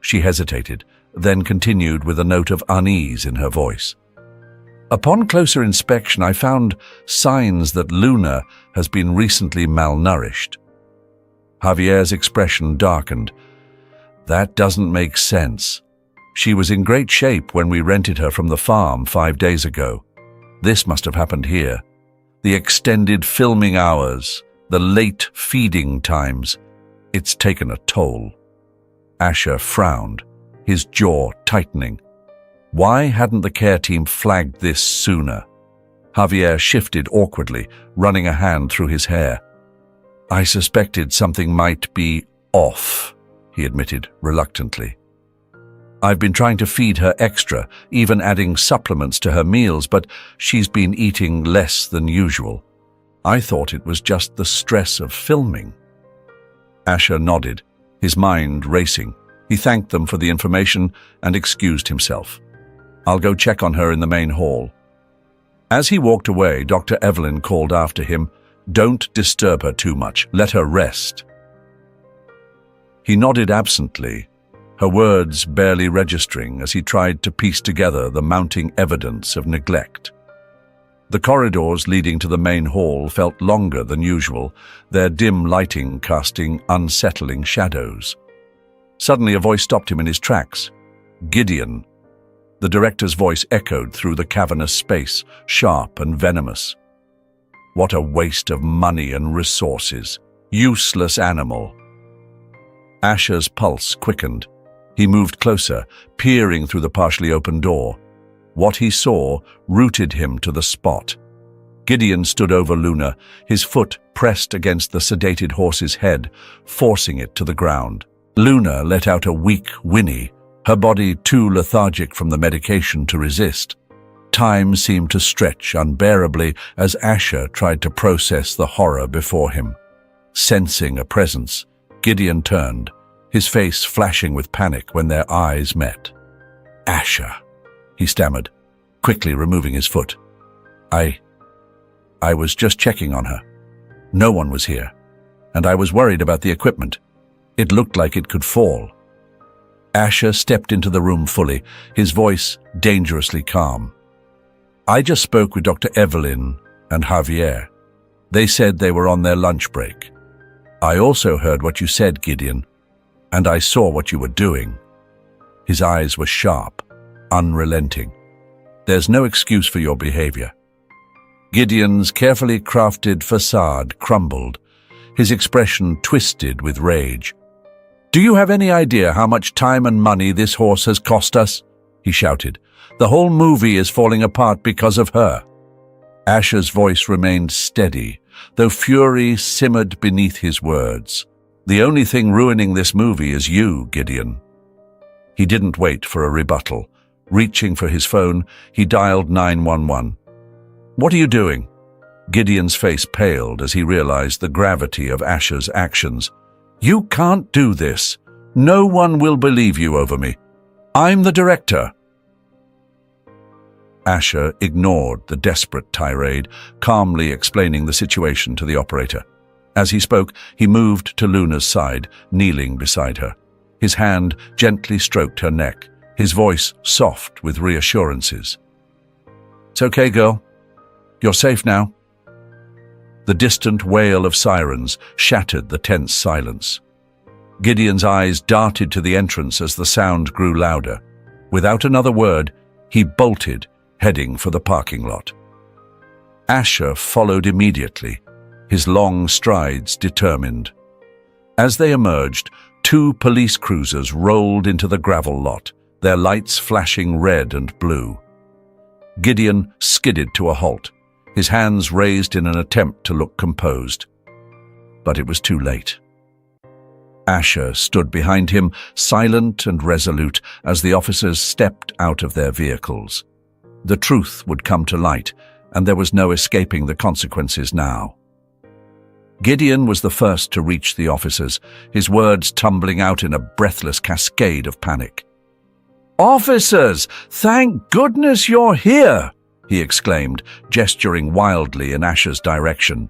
[SPEAKER 1] She hesitated, then continued with a note of unease in her voice. "Upon closer inspection, I found signs that Luna has been recently malnourished." Javier's expression darkened. "That doesn't make sense. She was in great shape when we rented her from the farm 5 days ago. This must have happened here. The extended filming hours, the late feeding times, it's taken a toll." Asher frowned, his jaw tightening. Why hadn't the care team flagged this sooner? Javier shifted awkwardly, running a hand through his hair. "I suspected something might be off," he admitted reluctantly. "I've been trying to feed her extra, even adding supplements to her meals, but she's been eating less than usual. I thought it was just the stress of filming." Asher nodded, his mind racing. He thanked them for the information and excused himself. "I'll go check on her in the main hall." As he walked away, Dr. Evelyn called after him, "Don't disturb her too much. Let her rest." He nodded absently, her words barely registering as he tried to piece together the mounting evidence of neglect. The corridors leading to the main hall felt longer than usual, their dim lighting casting unsettling shadows. Suddenly a voice stopped him in his tracks. "Gideon." The director's voice echoed through the cavernous space, sharp and venomous. "What a waste of money and resources. Useless animal." Asher's pulse quickened. He moved closer, peering through the partially open door. What he saw rooted him to the spot. Gideon stood over Luna, his foot pressed against the sedated horse's head, forcing it to the ground. Luna let out a weak whinny, her body too lethargic from the medication to resist. Time seemed to stretch unbearably as Asher tried to process the horror before him. Sensing a presence, Gideon turned, his face flashing with panic when their eyes met. "Asher," he stammered, quickly removing his foot. I was just checking on her. No one was here, and I was worried about the equipment. It looked like it could fall." Asher stepped into the room fully, his voice dangerously calm. "I just spoke with Dr. Evelyn and Javier. They said they were on their lunch break. I also heard what you said, Gideon, and I saw what you were doing." His eyes were sharp, unrelenting. "There's no excuse for your behavior." Gideon's carefully crafted facade crumbled, his expression twisted with rage. "Do you have any idea how much time and money this horse has cost us?" he shouted. "The whole movie is falling apart because of her." Asher's voice remained steady, though fury simmered beneath his words. "The only thing ruining this movie is you, Gideon." He didn't wait for a rebuttal. Reaching for his phone, he dialed 911. "What are you doing?" Gideon's face paled as he realized the gravity of Asher's actions. "You can't do this. No one will believe you over me. I'm the director." Asher ignored the desperate tirade, calmly explaining the situation to the operator. As he spoke, he moved to Luna's side, kneeling beside her. His hand gently stroked her neck, his voice soft with reassurances. "It's okay, girl. You're safe now." The distant wail of sirens shattered the tense silence. Gideon's eyes darted to the entrance as the sound grew louder. Without another word, he bolted, heading for the parking lot. Asher followed immediately, his long strides determined. As they emerged, 2 police cruisers rolled into the gravel lot, their lights flashing red and blue. Gideon skidded to a halt, his hands raised in an attempt to look composed. But it was too late. Asher stood behind him, silent and resolute, as the officers stepped out of their vehicles. The truth would come to light, and there was no escaping the consequences now. Gideon was the first to reach the officers, his words tumbling out in a breathless cascade of panic. "Officers, thank goodness you're here!" he exclaimed, gesturing wildly in Asher's direction.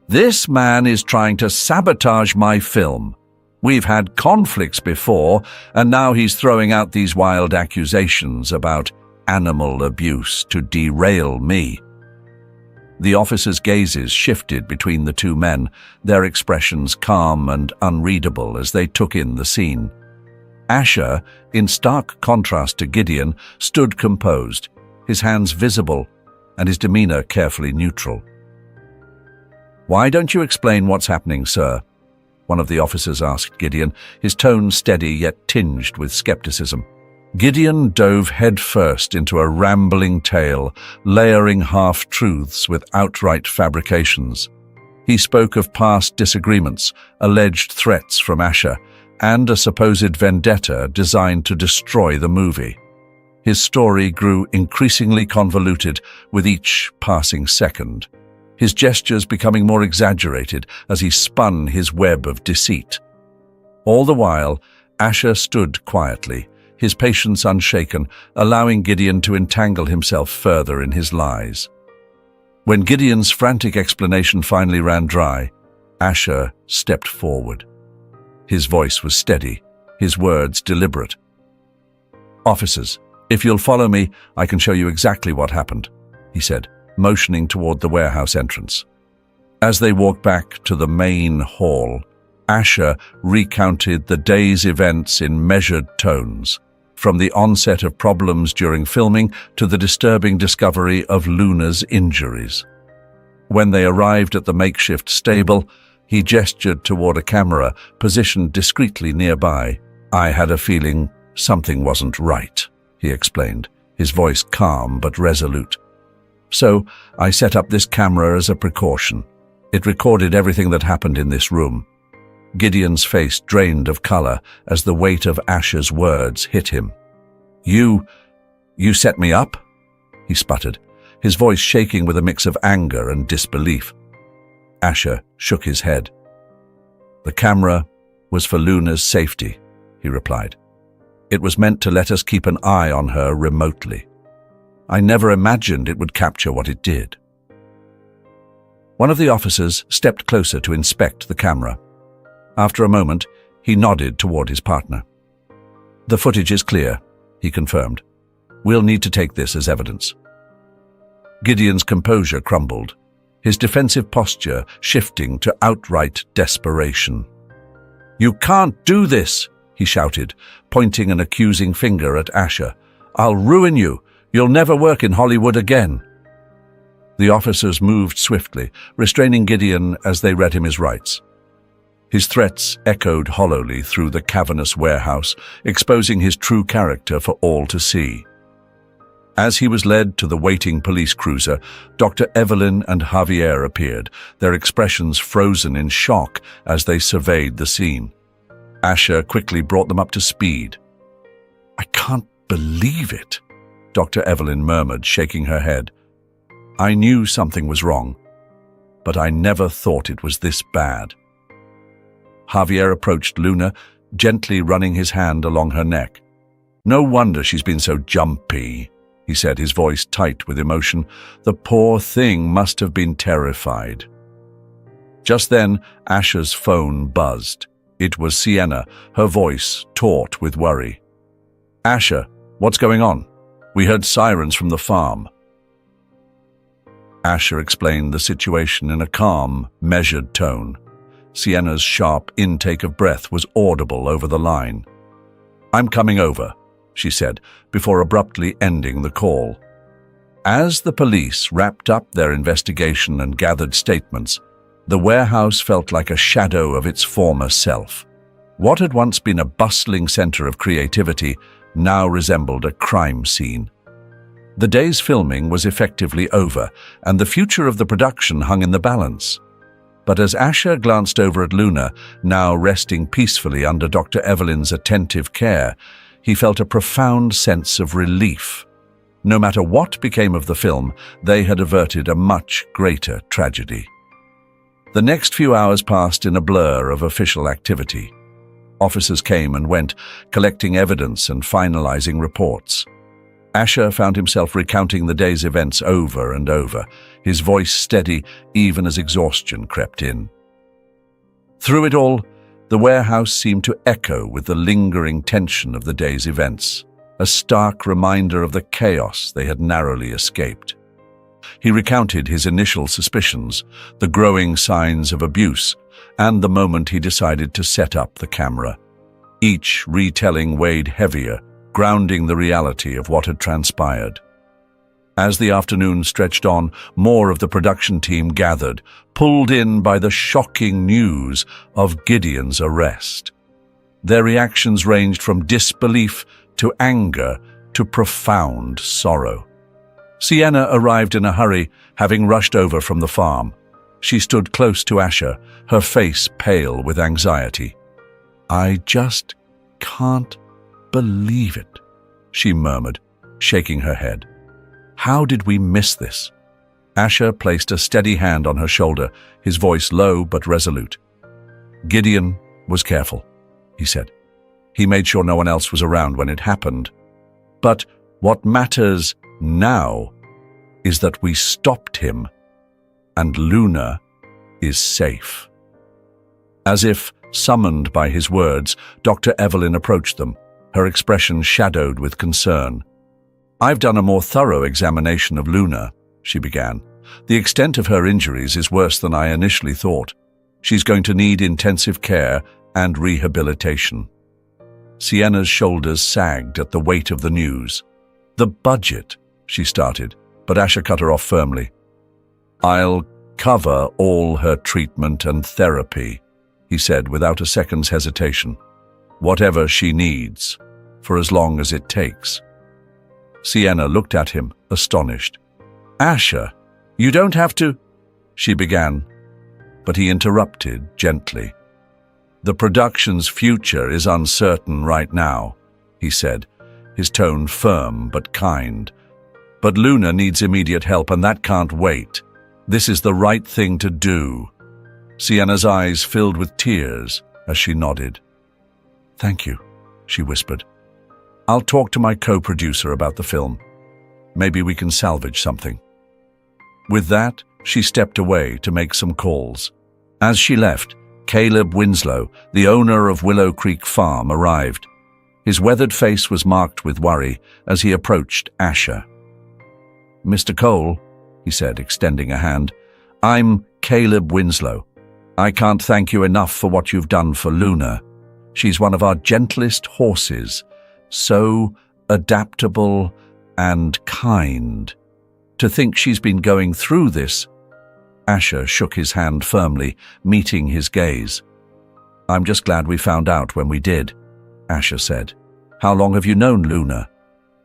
[SPEAKER 1] "This man is trying to sabotage my film. We've had conflicts before, and now he's throwing out these wild accusations about animal abuse to derail me." The officers' gazes shifted between the 2 men, their expressions calm and unreadable as they took in the scene. Asher, in stark contrast to Gideon, stood composed, his hands visible and his demeanor carefully neutral. "Why don't you explain what's happening, sir?" one of the officers asked Gideon, his tone steady yet tinged with skepticism. Gideon dove headfirst into a rambling tale, layering half-truths with outright fabrications. He spoke of past disagreements, alleged threats from Asher, and a supposed vendetta designed to destroy the movie. His story grew increasingly convoluted with each passing second, his gestures becoming more exaggerated as he spun his web of deceit. All the while, Asher stood quietly, his patience unshaken, allowing Gideon to entangle himself further in his lies. When Gideon's frantic explanation finally ran dry, Asher stepped forward. His voice was steady, his words deliberate. "Officers, if you'll follow me, I can show you exactly what happened," he said, motioning toward the warehouse entrance. As they walked back to the main hall, Asher recounted the day's events in measured tones, from the onset of problems during filming to the disturbing discovery of Luna's injuries. When they arrived at the makeshift stable, he gestured toward a camera positioned discreetly nearby. "I had a feeling something wasn't right," he explained, his voice calm but resolute. "So I set up this camera as a precaution. It recorded everything that happened in this room." Gideon's face drained of color as the weight of Asher's words hit him. You set me up?" he sputtered, his voice shaking with a mix of anger and disbelief. Asher shook his head. "The camera was for Luna's safety," he replied. "It was meant to let us keep an eye on her remotely. I never imagined it would capture what it did." One of the officers stepped closer to inspect the camera. After a moment, he nodded toward his partner. "The footage is clear," he confirmed. "We'll need to take this as evidence." Gideon's composure crumbled, his defensive posture shifting to outright desperation. "You can't do this," he shouted, pointing an accusing finger at Asher. "I'll ruin you. You'll never work in Hollywood again." The officers moved swiftly, restraining Gideon as they read him his rights. His threats echoed hollowly through the cavernous warehouse, exposing his true character for all to see. As he was led to the waiting police cruiser, Dr. Evelyn and Javier appeared, their expressions frozen in shock as they surveyed the scene. Asher quickly brought them up to speed. "I can't believe it," Dr. Evelyn murmured, shaking her head. "I knew something was wrong, but I never thought it was this bad." Javier approached Luna, gently running his hand along her neck. "No wonder she's been so jumpy," he said, his voice tight with emotion. "The poor thing must have been terrified." Just then, Asher's phone buzzed. It was Sienna, her voice taut with worry. "Asher, what's going on? We heard sirens from the farm." Asher explained the situation in a calm, measured tone. Sienna's sharp intake of breath was audible over the line. "I'm coming over," she said, before abruptly ending the call. As the police wrapped up their investigation and gathered statements, the warehouse felt like a shadow of its former self. What had once been a bustling center of creativity now resembled a crime scene. The day's filming was effectively over, and the future of the production hung in the balance. But as Asher glanced over at Luna, now resting peacefully under Dr. Evelyn's attentive care, he felt a profound sense of relief. No matter what became of the film, they had averted a much greater tragedy. The next few hours passed in a blur of official activity. Officers came and went, collecting evidence and finalizing reports. Asher found himself recounting the day's events over and over, his voice steady even as exhaustion crept in. Through it all, the warehouse seemed to echo with the lingering tension of the day's events, a stark reminder of the chaos they had narrowly escaped. He recounted his initial suspicions, the growing signs of abuse, and the moment he decided to set up the camera. Each retelling weighed heavier, grounding the reality of what had transpired. As the afternoon stretched on, more of the production team gathered, pulled in by the shocking news of Gideon's arrest. Their reactions ranged from disbelief to anger to profound sorrow. Sienna arrived in a hurry, having rushed over from the farm. She stood close to Asher, her face pale with anxiety. "I just can't believe it," she murmured, shaking her head. "How did we miss this?" Asher placed a steady hand on her shoulder, his voice low but resolute. "Gideon was careful. he said. He made sure no one else was around when it happened. But what matters now is that we stopped him, and Luna is safe. As if summoned by his words, Dr. Evelyn approached them, her expression shadowed with concern. "I've done a more thorough examination of Luna," she began. "The extent of her injuries is worse than I initially thought. She's going to need intensive care and rehabilitation." Sienna's shoulders sagged at the weight of the news. "The budget," she started, but Asher cut her off firmly. "I'll cover all her treatment and therapy," he said without a second's hesitation. "Whatever she needs, for as long as it takes." Sienna looked at him, astonished. "Asher, you don't have to—" she began, but he interrupted gently. "The production's future is uncertain right now," he said, his tone firm but kind. "But Luna needs immediate help, and that can't wait. This is the right thing to do." Sienna's eyes filled with tears as she nodded. "Thank you," she whispered. "I'll talk to my co-producer about the film. Maybe we can salvage something." With that, she stepped away to make some calls. As she left, Caleb Winslow, the owner of Willow Creek Farm, arrived. His weathered face was marked with worry as he approached Asher. "Mr. Cole," he said, extending a hand, "I'm Caleb Winslow. I can't thank you enough for what you've done for Luna. She's one of our gentlest horses, so adaptable and kind. To think she's been going through this—" Asher shook his hand firmly, meeting his gaze. "I'm just glad we found out when we did," Asher said. "How long have you known Luna?"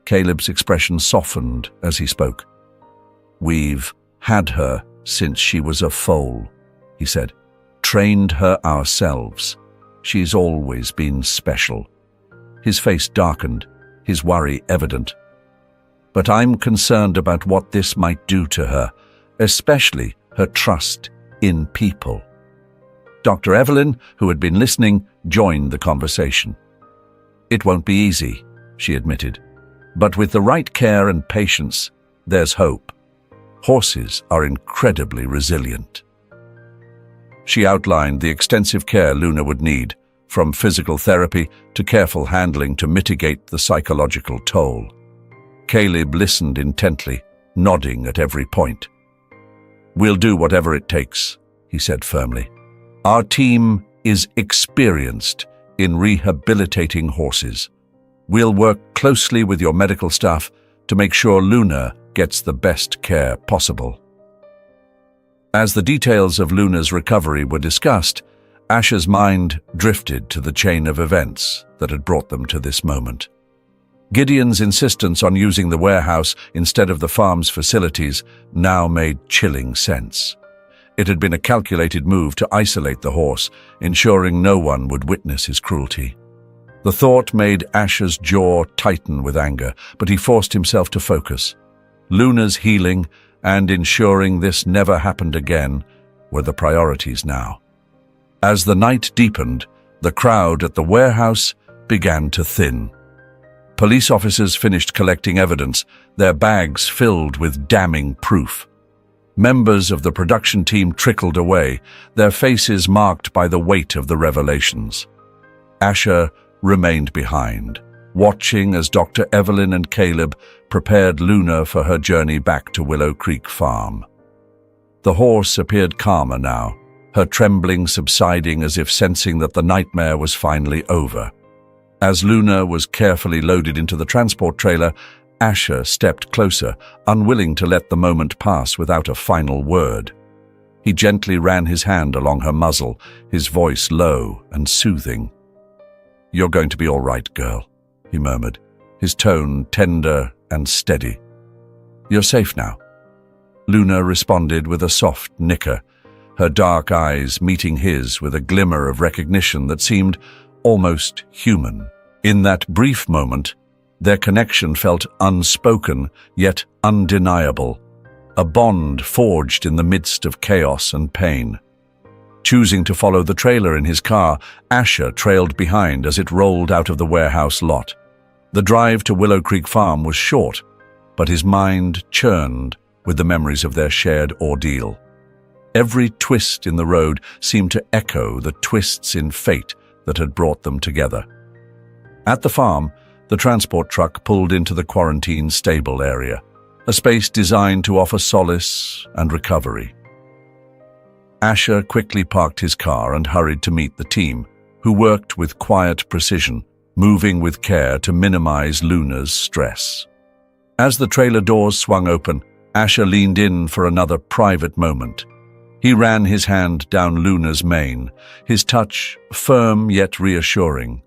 [SPEAKER 1] Caleb's expression softened as he spoke. "We've had her since she was a foal," he said. "Trained her ourselves. She's always been special." His face darkened, his worry evident. "But I'm concerned about what this might do to her, especially her trust in people." Dr. Evelyn, who had been listening, joined the conversation. "It won't be easy," she admitted. "But with the right care and patience, there's hope. Horses are incredibly resilient." She outlined the extensive care Luna would need, from physical therapy to careful handling to mitigate the psychological toll. Caleb listened intently, nodding at every point. "We'll do whatever it takes," he said firmly. "Our team is experienced in rehabilitating horses. We'll work closely with your medical staff to make sure Luna gets the best care possible." As the details of Luna's recovery were discussed, Asher's mind drifted to the chain of events that had brought them to this moment. Gideon's insistence on using the warehouse instead of the farm's facilities now made chilling sense. It had been a calculated move to isolate the horse, ensuring no one would witness his cruelty. The thought made Asher's jaw tighten with anger, but he forced himself to focus. Luna's healing and ensuring this never happened again were the priorities now. As the night deepened, the crowd at the warehouse began to thin. Police officers finished collecting evidence, their bags filled with damning proof. Members of the production team trickled away, their faces marked by the weight of the revelations. Asher remained behind, watching as Dr. Evelyn and Caleb prepared Luna for her journey back to Willow Creek Farm. The horse appeared calmer now, her trembling subsiding as if sensing that the nightmare was finally over. As Luna was carefully loaded into the transport trailer, Asher stepped closer, unwilling to let the moment pass without a final word. He gently ran his hand along her muzzle, his voice low and soothing. "You're going to be all right, girl," he murmured, his tone tender and steady. "You're safe now." Luna responded with a soft nicker, her dark eyes meeting his with a glimmer of recognition that seemed almost human. In that brief moment, their connection felt unspoken yet undeniable, a bond forged in the midst of chaos and pain. Choosing to follow the trailer in his car, Asher trailed behind as it rolled out of the warehouse lot. The drive to Willow Creek Farm was short, but his mind churned with the memories of their shared ordeal. Every twist in the road seemed to echo the twists in fate that had brought them together. At the farm, the transport truck pulled into the quarantine stable area, a space designed to offer solace and recovery. Asher quickly parked his car and hurried to meet the team, who worked with quiet precision, moving with care to minimize Luna's stress. As the trailer doors swung open, Asher leaned in for another private moment. He ran his hand down Luna's mane, his touch firm yet reassuring.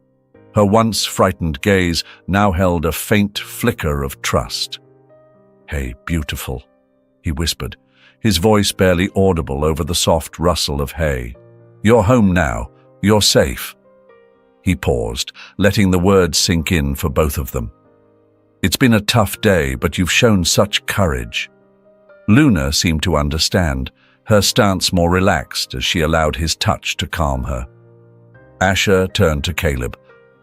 [SPEAKER 1] Her once frightened gaze now held a faint flicker of trust. "Hey, beautiful," he whispered, his voice barely audible over the soft rustle of hay. "You're home now. You're safe." He paused, letting the words sink in for both of them. "It's been a tough day, but you've shown such courage." Luna seemed to understand, her stance more relaxed as she allowed his touch to calm her. Asher turned to Caleb,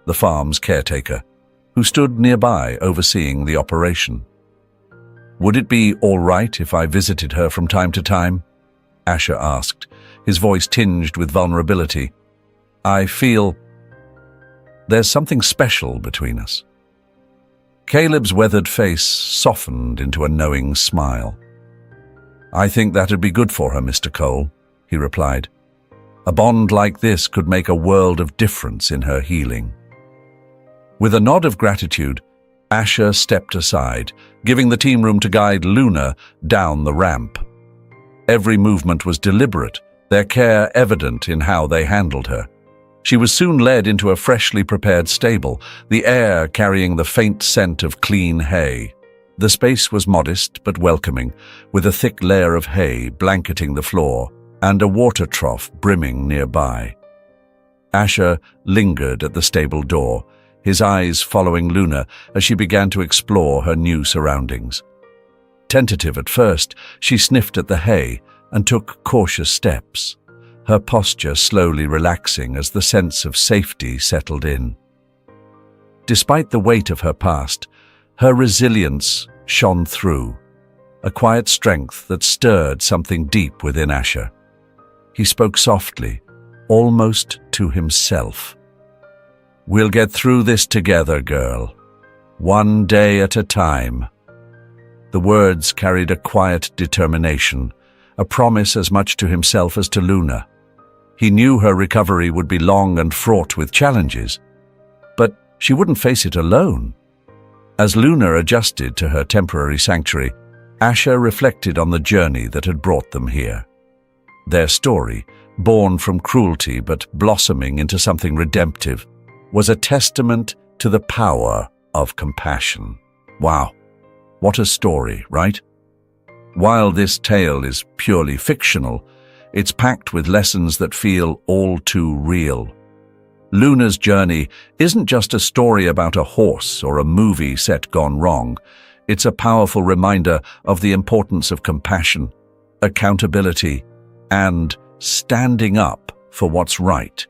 [SPEAKER 1] the farm's caretaker, who stood nearby overseeing the operation. "Would it be all right if I visited her from time to time?" Asher asked, his voice tinged with vulnerability. "I feel there's something special between us." Caleb's weathered face softened into a knowing smile. "I think that'd be good for her, Mr. Cole," he replied. "A bond like this could make a world of difference in her healing." With a nod of gratitude, Asher stepped aside, giving the team room to guide Luna down the ramp. Every movement was deliberate, their care evident in how they handled her. She was soon led into a freshly prepared stable, the air carrying the faint scent of clean hay. The space was modest but welcoming, with a thick layer of hay blanketing the floor and a water trough brimming nearby. Asher lingered at the stable door, his eyes following Luna as she began to explore her new surroundings. Tentative at first, she sniffed at the hay and took cautious steps, her posture slowly relaxing as the sense of safety settled in. Despite the weight of her past, her resilience shone through, a quiet strength that stirred something deep within Asher. He spoke softly, almost to himself. "We'll get through this together, girl. One day at a time." The words carried a quiet determination, a promise as much to himself as to Luna. He knew her recovery would be long and fraught with challenges, but she wouldn't face it alone. As Luna adjusted to her temporary sanctuary, Asher reflected on the journey that had brought them here. Their story, born from cruelty but blossoming into something redemptive, was a testament to the power of compassion. Wow, what a story, right? While this tale is purely fictional, it's packed with lessons that feel all too real. Luna's journey isn't just a story about a horse or a movie set gone wrong. It's a powerful reminder of the importance of compassion, accountability, and standing up for what's right,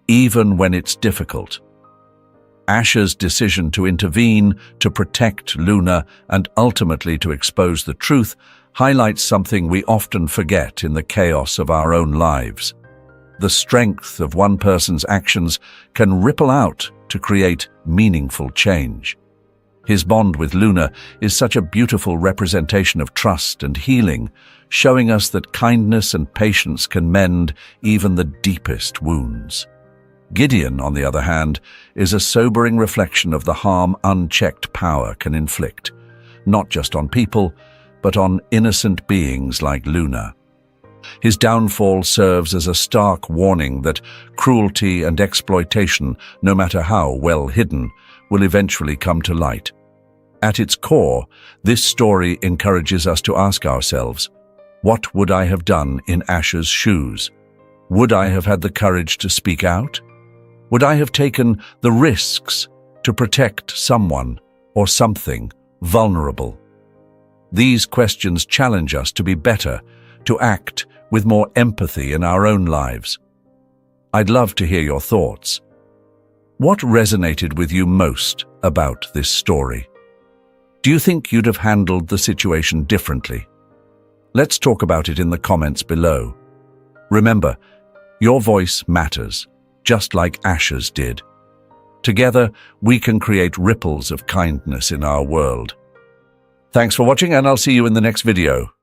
[SPEAKER 1] even when it's difficult. Asher's decision to intervene, to protect Luna, and ultimately to expose the truth highlights something we often forget in the chaos of our own lives. The strength of one person's actions can ripple out to create meaningful change. His bond with Luna is such a beautiful representation of trust and healing, showing us that kindness and patience can mend even the deepest wounds. Gideon, on the other hand, is a sobering reflection of the harm unchecked power can inflict, not just on people, but on innocent beings like Luna. His downfall serves as a stark warning that cruelty and exploitation, no matter how well hidden, will eventually come to light. At its core, this story encourages us to ask ourselves, what would I have done in Asher's shoes? Would I have had the courage to speak out? Would I have taken the risks to protect someone or something vulnerable? These questions challenge us to be better, to act with more empathy in our own lives? I'd love to hear your thoughts. What resonated with you most about this story? Do you think you'd have handled the situation differently? Let's talk about it in the comments below. Remember, your voice matters, just like Asha's did. Together, we can create ripples of kindness in our world. Thanks for watching, and I'll see you in the next video.